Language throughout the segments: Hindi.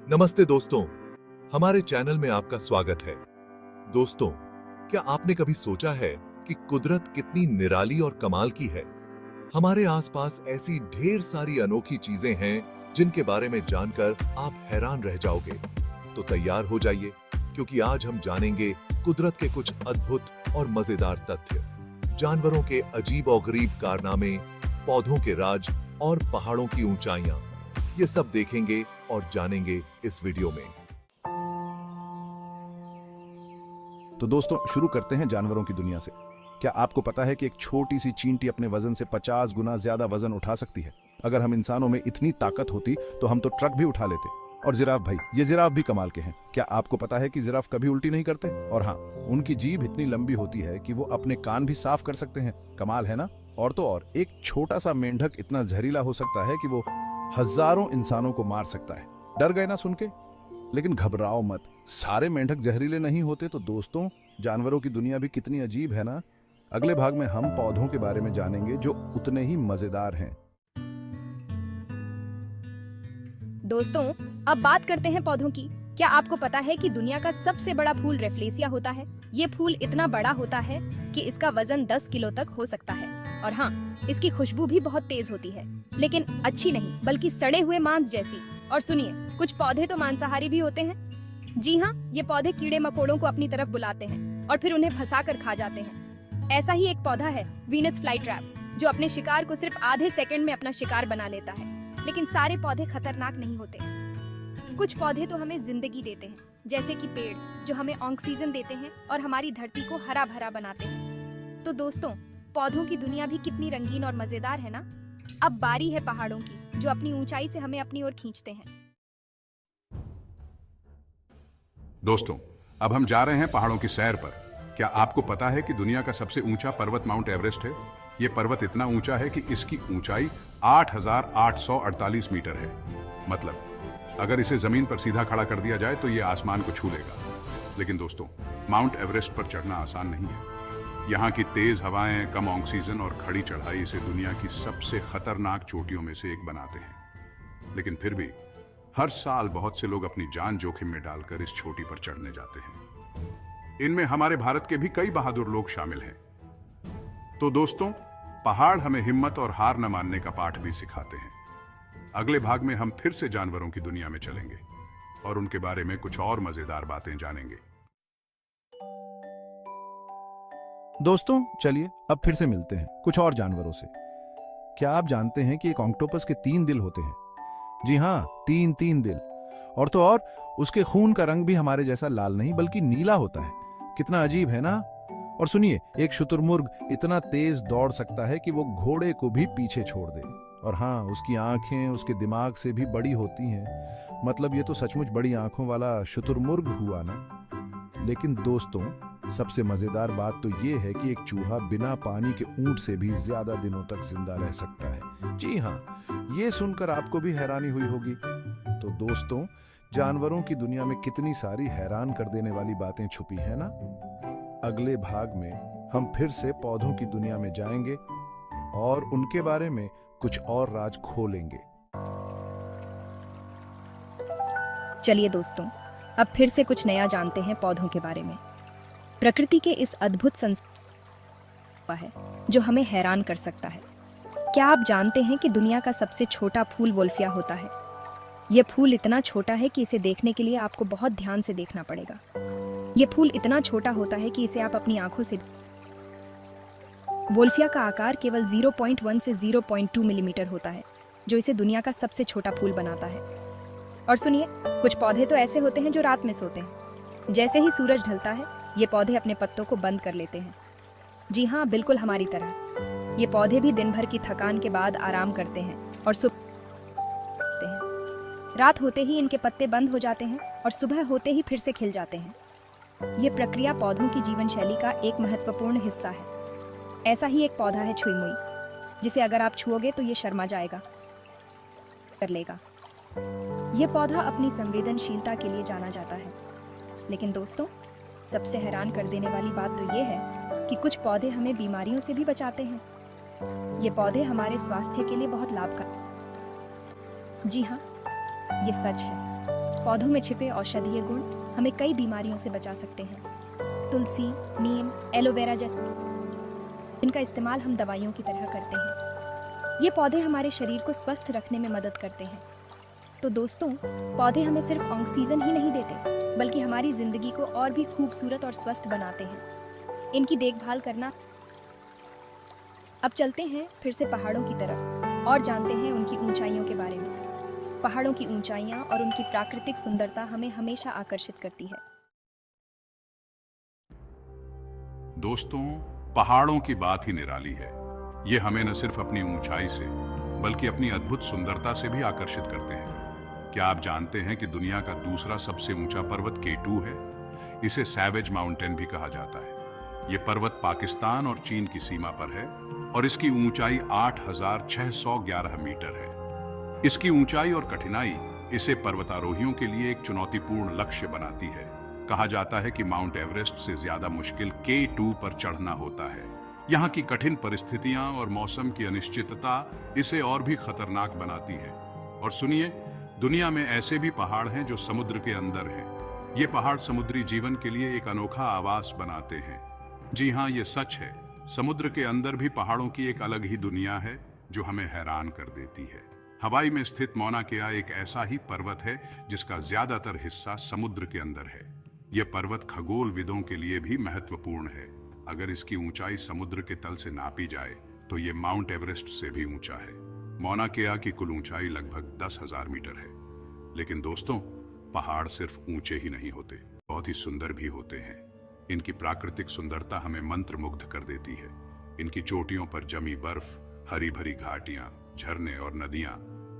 नमस्ते दोस्तों, हमारे चैनल में आपका स्वागत है। दोस्तों, क्या आपने कभी सोचा है कि कुदरत कितनी निराली और कमाल की है? हमारे आसपास ऐसी ढेर सारी अनोखी चीजें हैं जिनके बारे में जानकर आप हैरान रह जाओगे। तो तैयार हो जाइए, क्योंकि आज हम जानेंगे कुदरत के कुछ अद्भुत और मजेदार तथ्य, जानवरों के अजीब और गरीब कारनामे, पौधों के राज और पहाड़ों की ऊंचाइयां। ये सब देखेंगे और जानेंगे इस वीडियो में। तो दोस्तों, शुरू करते हैं जानवरों की दुनिया से। क्या आपको पता है कि एक छोटी सी चींटी अपने वजन से 50 गुना ज्यादा वजन उठा सकती है? अगर हम इंसानों में इतनी ताकत होती तो हम तो ट्रक भी उठा लेते। और जिराफ भाई, ये जिराफ भी कमाल के हैं। क्या आपको पता है कि जिराफ कभी उल्टी नहीं करते? और हाँ, उनकी जीभ इतनी लंबी होती है कि वो अपने कान भी साफ कर सकते हैं। कमाल है ना? और तो और, एक छोटा सा मेंढक इतना जहरीला हो सकता है कि वो हजारों इंसानों को मार सकता है। डर गए ना सुन के? लेकिन घबराओ मत, सारे मेंढक जहरीले नहीं होते। तो दोस्तों, जानवरों की दुनिया भी कितनी अजीब है ना। अगले भाग में हम पौधों के बारे में जानेंगे जो उतने ही मजेदार हैं। दोस्तों, अब बात करते हैं पौधों की। क्या आपको पता है कि दुनिया का सबसे बड़ा फूल रेफ्लेसिया होता है? ये फूल इतना बड़ा होता है कि इसका वजन 10 किलो तक हो सकता है। और हाँ, इसकी खुशबू भी बहुत तेज होती है, लेकिन अच्छी नहीं, बल्कि सड़े हुए मांस जैसी। और सुनिए, कुछ पौधे तो मांसाहारी भी होते हैं। जी हाँ, ये पौधे कीड़े मकोड़ों को अपनी तरफ बुलाते हैं और फिर उन्हें फंसा कर खा जाते हैं। ऐसा ही एक पौधा है वीनस फ्लाई ट्रैप, जो अपने शिकार को सिर्फ आधे सेकंड में अपना शिकार बना लेता है। लेकिन सारे पौधे खतरनाक नहीं होते। कुछ पौधे तो हमें जिंदगी देते हैं, जैसे कि पेड़, जो हमें ऑक्सीजन देते हैं और हमारी धरती को हरा भरा बनाते हैं। तो दोस्तों, पौधों की दुनिया भी कितनी रंगीन और मजेदार है ना। अब बारी है पहाड़ों की, जो अपनी ऊंचाई से हमें अपनी ओर खींचते हैं। दोस्तों, अब हम जा रहे हैं पहाड़ों की सैर पर। क्या आपको पता है कि दुनिया का सबसे ऊंचा पर्वत माउंट एवरेस्ट है? ये पर्वत इतना ऊंचा है कि इसकी ऊंचाई 8,848 मीटर है। मतलब, अगर इसे जमीन पर सीधा खड़ा कर दिया जाए तो ये आसमान को छू लेगा। लेकिन दोस्तों, माउंट एवरेस्ट पर चढ़ना आसान नहीं है। यहाँ की तेज हवाएं, कम ऑक्सीजन और खड़ी चढ़ाई इसे दुनिया की सबसे खतरनाक चोटियों में से एक बनाते हैं। लेकिन फिर भी हर साल बहुत से लोग अपनी जान जोखिम में डालकर इस चोटी पर चढ़ने जाते हैं। इनमें हमारे भारत के भी कई बहादुर लोग शामिल हैं। तो दोस्तों, पहाड़ हमें हिम्मत और हार न मानने का पाठ भी सिखाते हैं। अगले भाग में हम फिर से जानवरों की दुनिया में चलेंगे और उनके बारे में कुछ और मजेदार बातें जानेंगे। दोस्तों, चलिए अब फिर से मिलते हैं कुछ और जानवरों से। क्या आप जानते हैं कि एक ऑक्टोपस के 3 दिल होते हैं? जी हाँ, तीन दिल। और तो और, उसके खून का रंग भी हमारे जैसा लाल नहीं बल्कि नीला होता है। कितना अजीब है ना। और सुनिए, एक शुतुरमुर्ग इतना तेज दौड़ सकता है कि वो घोड़े को भी पीछे छोड़ दे। और हाँ, उसकी आंखें उसके दिमाग से भी बड़ी होती हैं। मतलब ये तो सचमुच बड़ी आंखों वाला शुतुरमुर्ग हुआ ना। लेकिन दोस्तों, सबसे मजेदार बात तो ये है कि एक चूहा बिना पानी के ऊंट से भी ज्यादा दिनों तक जिंदा रह सकता है। जी हाँ, ये सुनकर आपको भी हैरानी हुई होगी। तो दोस्तों, जानवरों की दुनिया में कितनी सारी हैरान कर देने वाली बातें छुपी है ना। अगले भाग में हम फिर से पौधों की दुनिया में जाएंगे और उनके बारे में कुछ और राज खोलेंगे। चलिए दोस्तों, अब फिर से कुछ नया जानते हैं पौधों के बारे में। प्रकृति के इस अद्भुत संसार है जो हमें हैरान कर सकता है। क्या आप जानते हैं कि दुनिया का सबसे छोटा फूल वोल्फिया होता है? यह फूल इतना छोटा है कि इसे देखने के लिए आपको बहुत ध्यान से देखना पड़ेगा। यह फूल इतना छोटा होता है कि इसे आप अपनी आंखों से। वोल्फिया का आकार केवल 0.1 से 0.2 मिलीमीटर होता है, जो इसे दुनिया का सबसे छोटा फूल बनाता है। और सुनिए, कुछ पौधे तो ऐसे होते हैं जो रात में सोते हैं। जैसे ही सूरज ढलता है, ये पौधे अपने पत्तों को बंद कर लेते हैं। जी हाँ, बिल्कुल हमारी तरह। ये पौधे भी दिन भर की थकान के बाद आराम करते हैं और सुबह रात होते ही इनके पत्ते बंद हो जाते हैं और सुबह होते ही फिर से खिल जाते हैं। ये प्रक्रिया पौधों की जीवन शैली का एक महत्वपूर्ण हिस्सा है। ऐसा ही एक पौधा है छुई मुई, जिसे अगर आप छुओगे तो ये शर्मा जाएगा, कर लेगा। यह पौधा अपनी संवेदनशीलता के लिए जाना जाता है। लेकिन दोस्तों, सबसे हैरान कर देने वाली बात तो ये है कि कुछ पौधे हमें बीमारियों से भी बचाते हैं। ये पौधे हमारे स्वास्थ्य के लिए बहुत लाभकारी। जी हाँ, ये सच है। पौधों में छिपे औषधीय गुण हमें कई बीमारियों से बचा सकते हैं। तुलसी, नीम, एलोवेरा जैसे इनका इस्तेमाल हम दवाइयों की तरह करते हैं। ये पौधे हमारे शरीर को स्वस्थ रखने में मदद करते हैं। तो दोस्तों, पौधे हमें सिर्फ ऑक्सीजन ही नहीं देते, बल्कि हमारी जिंदगी को और भी खूबसूरत और स्वस्थ बनाते हैं। इनकी देखभाल करना। अब चलते हैं फिर से पहाड़ों की तरफ और जानते हैं उनकी ऊंचाइयों के बारे में। पहाड़ों की ऊंचाइयां और उनकी प्राकृतिक सुंदरता हमें हमेशा आकर्षित करती है। दोस्तों, पहाड़ों की बात ही निराली है। ये हमें न सिर्फ अपनी ऊंचाई से बल्कि अपनी अद्भुत सुंदरता से भी आकर्षित करते हैं। क्या आप जानते हैं कि दुनिया का दूसरा सबसे ऊंचा पर्वत K2 है? इसे सैवेज माउंटेन भी कहा जाता है। ये पर्वत पाकिस्तान और चीन की सीमा पर है और इसकी ऊंचाई 8,611 मीटर है। इसकी ऊंचाई और कठिनाई इसे पर्वतारोहियों के लिए एक चुनौतीपूर्ण लक्ष्य बनाती है। कहा जाता है कि माउंट एवरेस्ट से ज्यादा मुश्किल K2 पर चढ़ना होता है। यहाँ की कठिन परिस्थितियां और मौसम की अनिश्चितता इसे और भी खतरनाक बनाती है। और सुनिए, दुनिया में ऐसे भी पहाड़ हैं जो समुद्र के अंदर हैं। ये पहाड़ समुद्री जीवन के लिए एक अनोखा आवास बनाते हैं। जी हाँ, ये सच है। समुद्र के अंदर भी पहाड़ों की एक अलग ही दुनिया है जो हमें हैरान कर देती है। हवाई में स्थित मौना केआ एक ऐसा ही पर्वत है जिसका ज्यादातर हिस्सा समुद्र के अंदर है। यह पर्वत खगोलविदों के लिए भी महत्वपूर्ण है। अगर इसकी ऊंचाई समुद्र के तल से नापी जाए तो ये माउंट एवरेस्ट से भी ऊंचा है। मौना केआ की कुल ऊंचाई लगभग 10,000 मीटर है। लेकिन दोस्तों, पहाड़ सिर्फ ऊंचे ही नहीं होते, बहुत ही सुंदर भी होते हैं। इनकी प्राकृतिक सुंदरता हमें मंत्रमुग्ध कर देती है। इनकी चोटियों पर जमी बर्फ, हरी भरी घाटियां, झरने और नदियां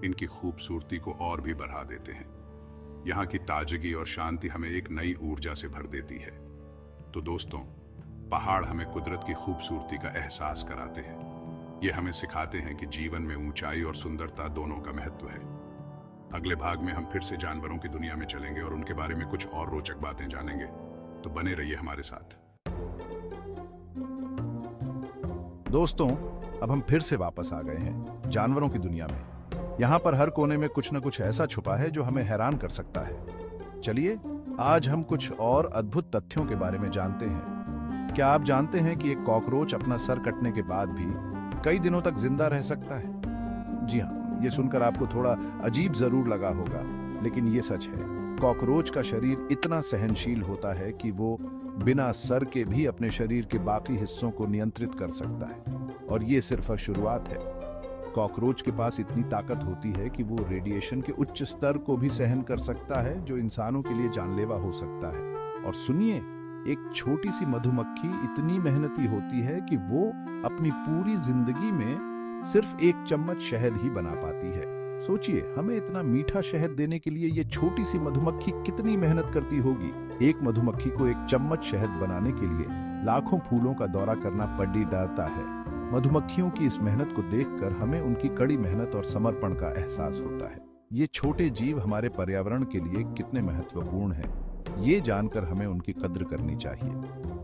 इनकी खूबसूरती को और भी बढ़ा देते हैं। यहाँ की ताजगी और शांति हमें एक नई ऊर्जा से भर देती है। तो दोस्तों, पहाड़ हमें कुदरत की खूबसूरती का एहसास कराते हैं। ये हमें सिखाते हैं कि जीवन में ऊंचाई और सुंदरता दोनों का महत्व है। अगले भाग में हम फिर से जानवरों की दुनिया में चलेंगे और उनके बारे में कुछ और रोचक बातें जानेंगे। तो बने रहिए हमारे साथ। दोस्तों, अब हम फिर से वापस आ गए हैं जानवरों की दुनिया में। यहाँ पर हर कोने में कुछ न कुछ ऐसा छुपा है जो हमें हैरान कर सकता है। चलिए, आज हम कुछ और अद्भुत तथ्यों के बारे में जानते हैं। क्या आप जानते हैं कि एक कॉकरोच अपना सर कटने के बाद भी कई दिनों तक जिंदा रह सकता है? जी हाँ, ये सुनकर आपको थोड़ा अजीब जरूर लगा होगा, लेकिन ये सच है। कॉकरोच का शरीर इतना सहनशील होता है कि वो बिना सर के भी अपने शरीर के बाकी हिस्सों को नियंत्रित कर सकता है। और ये सिर्फ शुरुआत है। कॉकरोच के पास इतनी ताकत होती है कि वो रेडिएशन के उच्च स्तर को भी सहन कर सकता है, जो इंसानों के लिए जानलेवा हो सकता है। और सुनिए, एक छोटी सी मधुमक्खी इतनी मेहनती होती है कि वो अपनी पूरी जिंदगी में सिर्फ 1 चम्मच शहद ही बना पाती है। सोचिए, हमें इतना मीठा शहद देने के लिए ये छोटी सी मधुमक्खी कितनी मेहनत करती होगी। एक मधुमक्खी को 1 चम्मच शहद बनाने के लिए लाखों फूलों का दौरा करना पड़ जाता है। मधुमक्खियों की इस मेहनत को देखकर हमें उनकी कड़ी मेहनत और समर्पण का एहसास होता है। ये छोटे जीव हमारे पर्यावरण के लिए कितने महत्वपूर्ण हैं, ये जानकर हमें उनकी कद्र करनी चाहिए।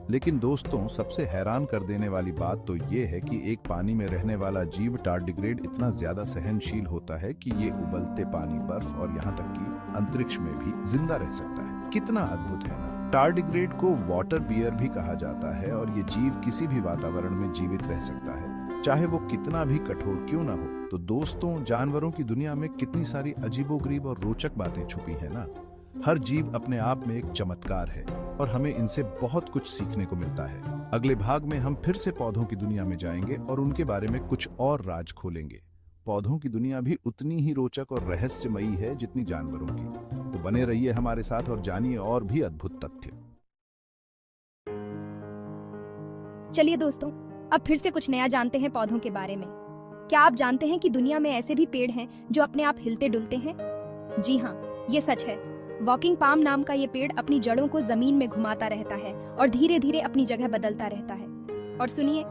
लेकिन दोस्तों, सबसे हैरान कर देने वाली बात तो ये है कि एक पानी में रहने वाला जीव टार्डिग्रेड इतना ज्यादा सहनशील होता है कि ये उबलते पानी, बर्फ और यहाँ तक कि अंतरिक्ष में भी जिंदा रह सकता है। कितना अद्भुत है ना। टार्डिग्रेड को वाटर बियर भी कहा जाता है और ये जीव किसी भी वातावरण में जीवित रह सकता है, चाहे वो कितना भी कठोर क्यों ना हो। तो दोस्तों, जानवरों की दुनिया में कितनी सारी अजीबोगरीब और रोचक बातें छुपी है ना। हर जीव अपने आप में एक चमत्कार है और हमें इनसे बहुत कुछ सीखने को मिलता है। अगले भाग में हम फिर से पौधों की दुनिया में जाएंगे और उनके बारे में कुछ और राज खोलेंगे। पौधों की दुनिया भी उतनी ही रोचक और रहस्यमयी है जितनी जानवरों की। तो बने रहिए हमारे साथ और जानिए और भी अद्भुत तथ्य। चलिए दोस्तों, अब फिर से कुछ नया जानते हैं पौधों के बारे में। क्या आप जानते हैं कि दुनिया में ऐसे भी पेड़ हैं जो अपने आप हिलते डुलते हैं? जी हाँ, ये सच है। वॉकिंग पाम नाम का ये पेड़ अपनी जड़ों को जमीन में घुमाता रहता है और धीरे धीरे अपनी जगह बदलता रहता है। और सुनिए,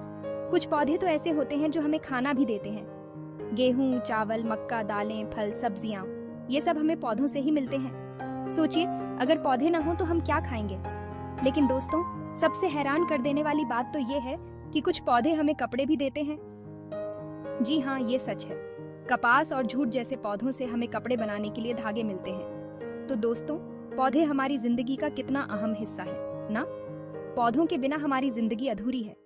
कुछ पौधे तो ऐसे होते हैं जो हमें खाना भी देते हैं। गेहूं, चावल, मक्का, दालें, फल, सब्जियां, ये सब हमें पौधों से ही मिलते हैं। सोचिए, अगर पौधे ना हो तो हम क्या खाएंगे? लेकिन दोस्तों, सबसे हैरान कर देने वाली बात तो ये है कि कुछ पौधे हमें कपड़े भी देते हैं। जी हाँ, ये सच है। कपास और जूट जैसे पौधों से हमें कपड़े बनाने के लिए धागे मिलते हैं। तो दोस्तों, पौधे हमारी जिंदगी का कितना अहम हिस्सा है ना? पौधों के बिना हमारी जिंदगी अधूरी है।